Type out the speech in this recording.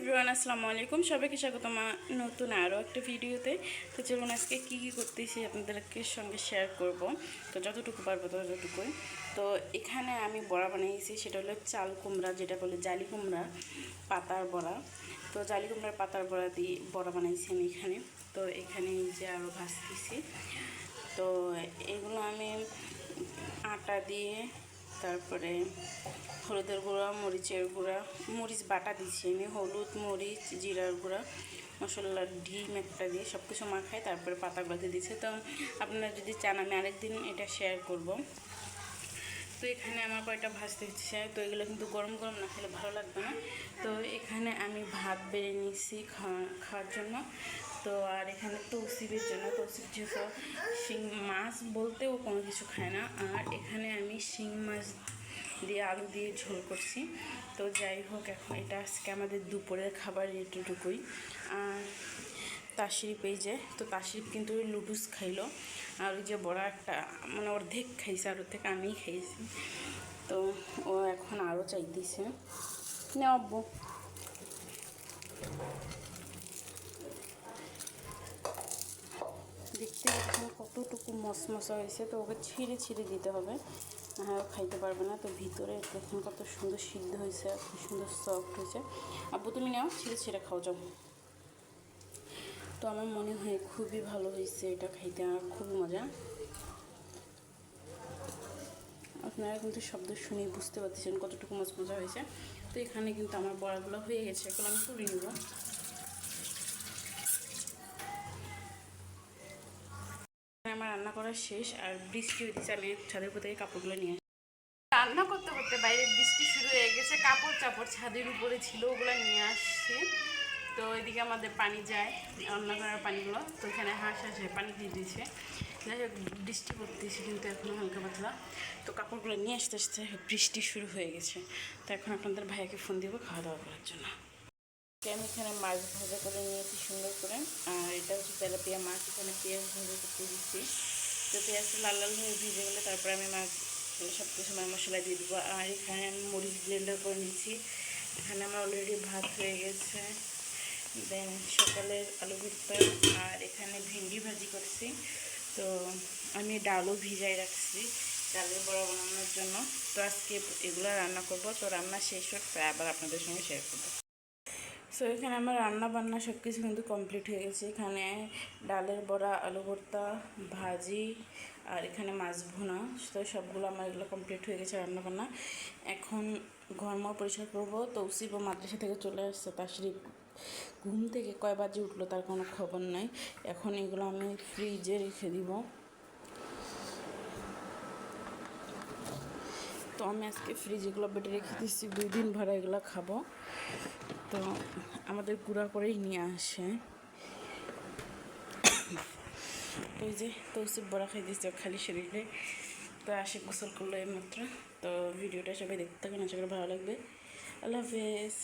Everyone, আসসালামু আলাইকুম। সবাইকে স্বাগত আমার নতুন আরও একটা ভিডিওতে। তো চলুন আজকে কী করতেছি আপনাদেরকে সঙ্গে শেয়ার করব। তো যতটুকু পারবো ততটুকুই। তো এখানে আমি বড়া বানিয়েছি, সেটা হলো চাল কুমড়া, যেটা বলে জালি কুমড়া পাতার বড়া। তো জালি কুমড়ার পাতার বড়া দিয়ে বড়া বানাইছি আমি এখানে। তো এখানে যে আরও ভাজতেছি। তো এগুলো আমি আটা দিয়ে, তারপরে হলুদের গুঁড়া, মরিচের গুঁড়া, মরিচ বাটা দিচ্ছি আমি, হলুদ, মরিচ, জিরার গুঁড়া, মশলা, ডিম একটা দিয়ে সব কিছু মাখাই, তারপরে পাতাগুলোতে দিচ্ছে। তো আপনারা যদি চান আমি আরেকদিন এটা শেয়ার করব। তো এখানে আমার কয়টা ভাজতে হচ্ছে। তো এগুলো কিন্তু গরম গরম না খেলে ভালো লাগবে না। তো এখানে আমি ভাত বেড়ে নিয়েছি খাওয়ার জন্য। তো আর এখানে তৌসিফের জন্য, তৌসিফ যেহেতু শিং মাছ বলতেও কোনো কিছু খায় না, আর এখানে আমি শিং মাছ দিয়ে আলু দিয়ে ঝোল করছি। তো যাই হোক, এখন এটা আজকে আমাদের দুপুরের খাবার এটুকুই। আর তাশরিফ এই যে, তো তাশরিফ কিন্তু লুডুস খাইলো, আর ওই যে বড়া একটা মানে অর্ধেক খাইছে, আর ওর থেকে আমি খাইছি। তো ও এখন আরও চাইতেছে, না আব্বু। দেখতে পাচ্ছেন কতটুকু মশমশা হয়েছে। তো ওকে ছিঁড়ে ছিঁড়ে দিতে হবে, না হয় খাইতে পারবে না। তো ভিতরে দেখুন কত সুন্দর সিদ্ধ হয়েছে, খুব সুন্দর সফট হয়েছে। আব্বু তুমি নাও, ছিঁড়ে ছিঁড়ে খাও যাও। তো আমার মনে হয় খুবই ভালো হয়েছে, এটা খাইতে আমার খুবই মজা। আপনারা কিন্তু শব্দ শুনেই বুঝতে পারছেন কতটুকু মজা হয়েছে। তো এখানে কিন্তু আমার বড়াগুলো হয়ে গেছে, এখন আমি তুলে নেব। আমার রান্না করা শেষ, আর বৃষ্টি হয়েছে। আমি ছাদের উপর থেকে কাপড়গুলো নিয়ে রান্না করতে করতে বাইরে বৃষ্টি শুরু হয়ে গেছে। কাপড় চাপড় ছাদের উপরে ছিল, ওগুলো নিয়ে আসছি। তো এদিকে আমাদের পানি যায়, রান্না করার পানিগুলো। তো এখানে হাঁস আসে, পানি দিয়ে দিয়েছে। যাই হোক, বৃষ্টি পড়তেছে কিন্তু এখনও হালকা পাতলা। তো কাপড়গুলো নিয়ে আসতে আসতে বৃষ্টি শুরু হয়ে গেছে। তো এখন আপনাদের ভাইয়াকে ফোন দিব খাওয়া দাওয়া করার জন্য। আমি এখানে মাছ ভাজা করে নিয়েছি সুন্দর করে, আর এটা হচ্ছে তেলাপিয়া মাছ। এখানে পেঁয়াজ ভাজা করতে দিচ্ছি। তো পেঁয়াজটা লাল লাল হয়ে ভিজে গেলে তারপরে আমি মাছ সব কিছু মশলা দিয়ে দেবো। আর এখানে আমি মরিচ ব্লেন্ডার করে নিচ্ছি। এখানে আমার অলরেডি ভাত হয়ে গেছে, দেন সকালের আলু ভর্তা, আর এখানে ভেন্ডি ভাজি করছি। তো আমি ডালও ভিজাই রাখছি ডালের বড়া বানানোর জন্য। তো আজকে এগুলো রান্না করব। তো রান্না শেষ হচ্ছে, আবার আপনাদের সঙ্গে শেয়ার করবো। সো এখানে আমার রান্না বান্না সব কিছু কিন্তু কমপ্লিট হয়ে গেছে। এখানে ডালের বড়া, আলু ভর্তা, ভাজি, আর এখানে মাছ ভুনা। তো সবগুলো আমার এগুলো কমপ্লিট হয়ে গেছে রান্না বান্না। এখন ঘরমর পরিষ্কার করবো। তৌসিফ ও মাদ্রাসা থেকে চলে আসছে। তাশরিফ ঘুম থেকে কয় বাজে উঠলো তার কোনো খবর নাই। এখন এগুলো আমি ফ্রিজে রেখে দিব। তো আমি আজকে ফ্রিজে এগুলো বেটে রেখে দিচ্ছি, 2 দিন ভরা এগুলো খাবো। তো আমাদের গুঁড়া করেই নিয়ে আসে। তো এই যে তৌসিফ বড়া খাই দিচ্ছে খালি শরীরে। তো আসে গোসল করলো এই মাত্র। তো ভিডিওটা সবাই দেখতে থাকেন, আশা করি ভালো লাগবে। আল্লাহ হাফেজ।